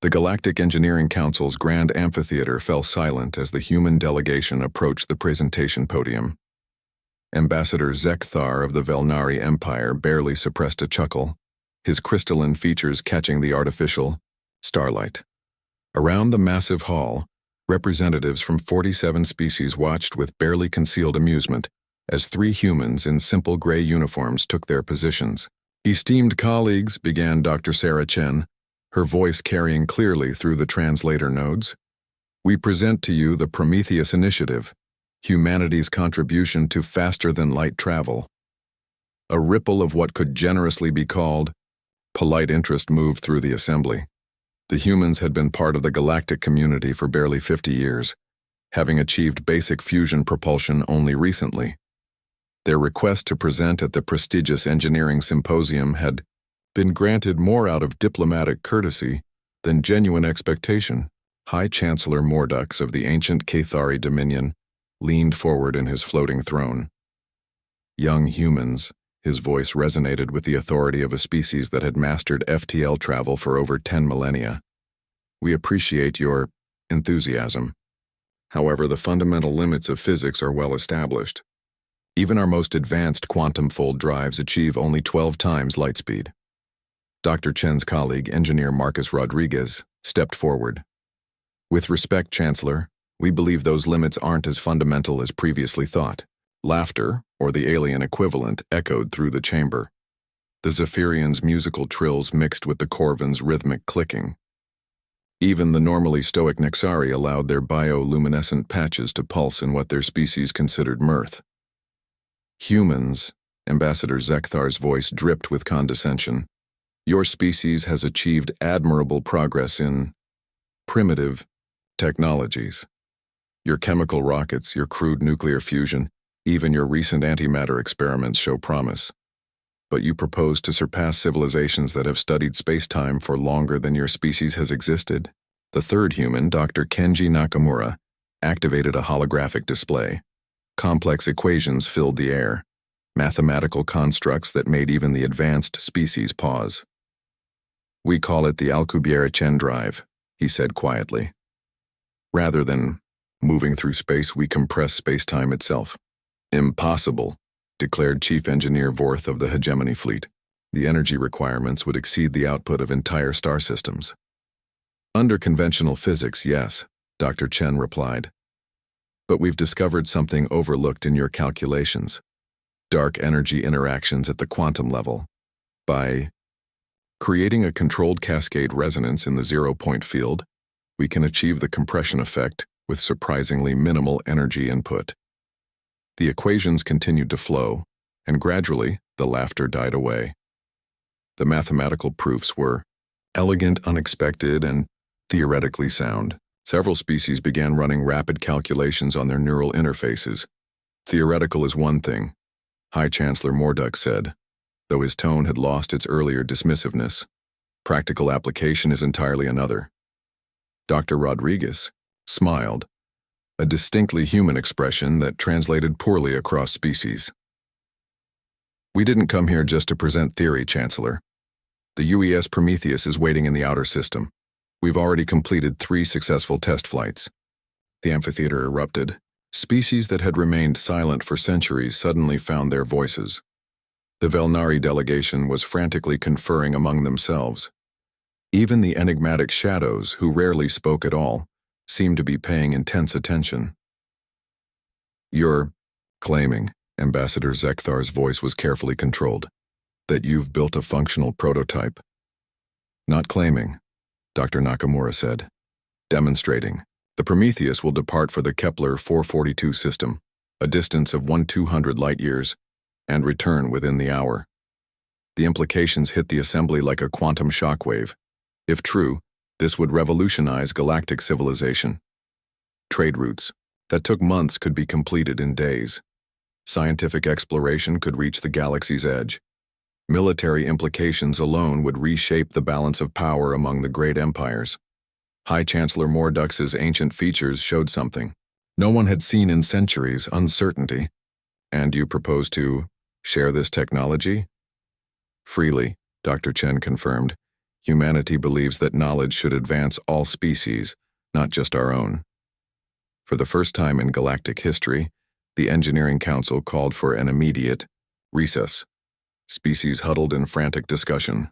The Galactic Engineering Council's grand amphitheater fell silent as the human delegation approached the presentation podium. Ambassador Zekthar of the Velnari Empire barely suppressed a chuckle, his crystalline features catching the artificial starlight. Around the massive hall, representatives from 47 species watched with barely concealed amusement as 3 humans in simple gray uniforms took their positions. "Esteemed colleagues," began Dr. Sarah Chen, her voice carrying clearly through the translator nodes, "we present to you the Prometheus Initiative, humanity's contribution to faster-than-light travel." A ripple of what could generously be called polite interest moved through the assembly. The humans had been part of the galactic community for barely 50 years, having achieved basic fusion propulsion only recently. Their request to present at the prestigious engineering symposium had been granted more out of diplomatic courtesy than genuine expectation. High Chancellor Mordux of the ancient Cathari Dominion leaned forward in his floating throne. "Young humans," his voice resonated with the authority of a species that had mastered FTL travel for over 10 millennia. "We appreciate your enthusiasm. However, the fundamental limits of physics are well established. Even our most advanced quantum fold drives achieve only 12 times light speed." Dr. Chen's colleague, Engineer Marcus Rodriguez, stepped forward. "With respect, Chancellor, we believe those limits aren't as fundamental as previously thought." Laughter, or the alien equivalent, echoed through the chamber. The Zephyrians' musical trills mixed with the Corvins' rhythmic clicking. Even the normally stoic Nexari allowed their bioluminescent patches to pulse in what their species considered mirth. "Humans," Ambassador Zekthar's voice dripped with condescension, "your species has achieved admirable progress in primitive technologies. Your chemical rockets, your crude nuclear fusion, even your recent antimatter experiments show promise. But you propose to surpass civilizations that have studied space-time for longer than your species has existed." The third human, Dr. Kenji Nakamura, activated a holographic display. Complex equations filled the air, mathematical constructs that made even the advanced species pause. "We call it the Alcubierre-Chen drive," he said quietly. "Rather than moving through space, we compress space-time itself." "Impossible," declared Chief Engineer Vorth of the Hegemony Fleet. "The energy requirements would exceed the output of entire star systems." "Under conventional physics, yes," Dr. Chen replied. "But we've discovered something overlooked in your calculations. Dark energy interactions at the quantum level. By creating a controlled cascade resonance in the zero-point field, we can achieve the compression effect with surprisingly minimal energy input." The equations continued to flow, and gradually the laughter died away. The mathematical proofs were elegant, unexpected, and theoretically sound. Several species began running rapid calculations on their neural interfaces. "Theoretical is one thing," High Chancellor Mordux said, though his tone had lost its earlier dismissiveness. "Practical application is entirely another." Dr. Rodriguez smiled, a distinctly human expression that translated poorly across species. "We didn't come here just to present theory, Chancellor. The UES Prometheus is waiting in the outer system. We've already completed 3 successful test flights." The amphitheater erupted. Species that had remained silent for centuries suddenly found their voices. The Velnari delegation was frantically conferring among themselves. Even the enigmatic shadows, who rarely spoke at all, seemed to be paying intense attention. "You're claiming," Ambassador Zekthar's voice was carefully controlled, "that you've built a functional prototype." "Not claiming," Dr. Nakamura said. "Demonstrating. The Prometheus will depart for the Kepler 442 system, a distance of 1/200 light-years, and return within the hour. The implications hit the assembly like a quantum shockwave. If true, this would revolutionize galactic civilization. Trade routes that took months could be completed in days. Scientific exploration could reach the galaxy's edge. Military implications alone would reshape the balance of power among the great empires. High Chancellor Mordux's ancient features showed something no one had seen in centuries: uncertainty. "And you propose to share this technology?" "Freely," Dr. Chen confirmed, Humanity believes that knowledge should advance all species, not just our own. For the first time in galactic history, the Engineering Council called for an immediate recess. Species huddled in frantic discussion.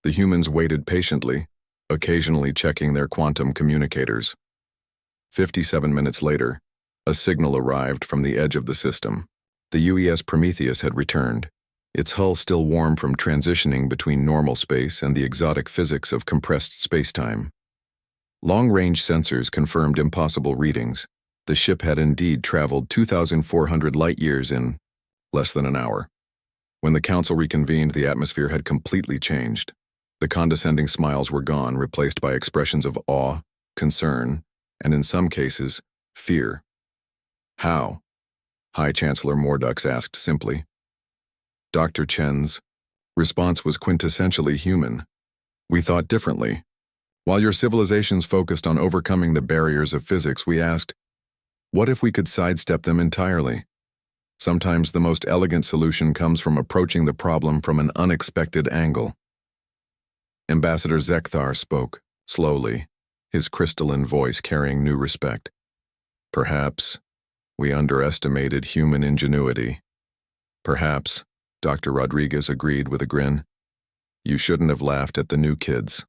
The humans waited patiently, occasionally checking their quantum communicators. 57 minutes later, a signal arrived from the edge of the system. The UES Prometheus had returned, its hull still warm from transitioning between normal space and the exotic physics of compressed spacetime. Long-range sensors confirmed impossible readings. The ship had indeed traveled 2,400 light-years in less than an hour. When the council reconvened, the atmosphere had completely changed. The condescending smiles were gone, replaced by expressions of awe, concern, and in some cases, fear. How? High Chancellor Mordux asked simply. Dr. Chen's response was quintessentially human. We thought differently. While your civilizations focused on overcoming the barriers of physics, we asked, what if we could sidestep them entirely? Sometimes the most elegant solution comes from approaching the problem from an unexpected angle. Ambassador Zekthar spoke, slowly, his crystalline voice carrying new respect. Perhaps we underestimated human ingenuity. Perhaps, Dr. Rodriguez agreed with a grin. You shouldn't have laughed at the new kids.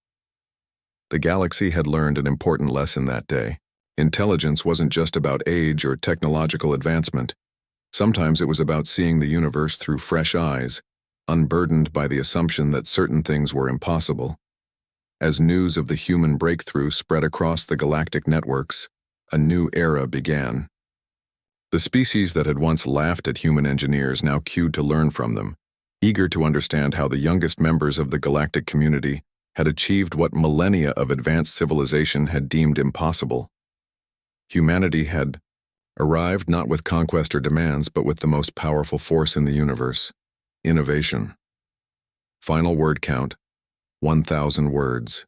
The galaxy had learned an important lesson that day. Intelligence wasn't just about age or technological advancement. Sometimes it was about seeing the universe through fresh eyes, unburdened by the assumption that certain things were impossible. As news of the human breakthrough spread across the galactic networks, a new era began. The species that had once laughed at human engineers now queued to learn from them, eager to understand how the youngest members of the galactic community had achieved what millennia of advanced civilization had deemed impossible. Humanity had arrived not with conquest or demands, but with the most powerful force in the universe, innovation. Final word count, 1,000 words.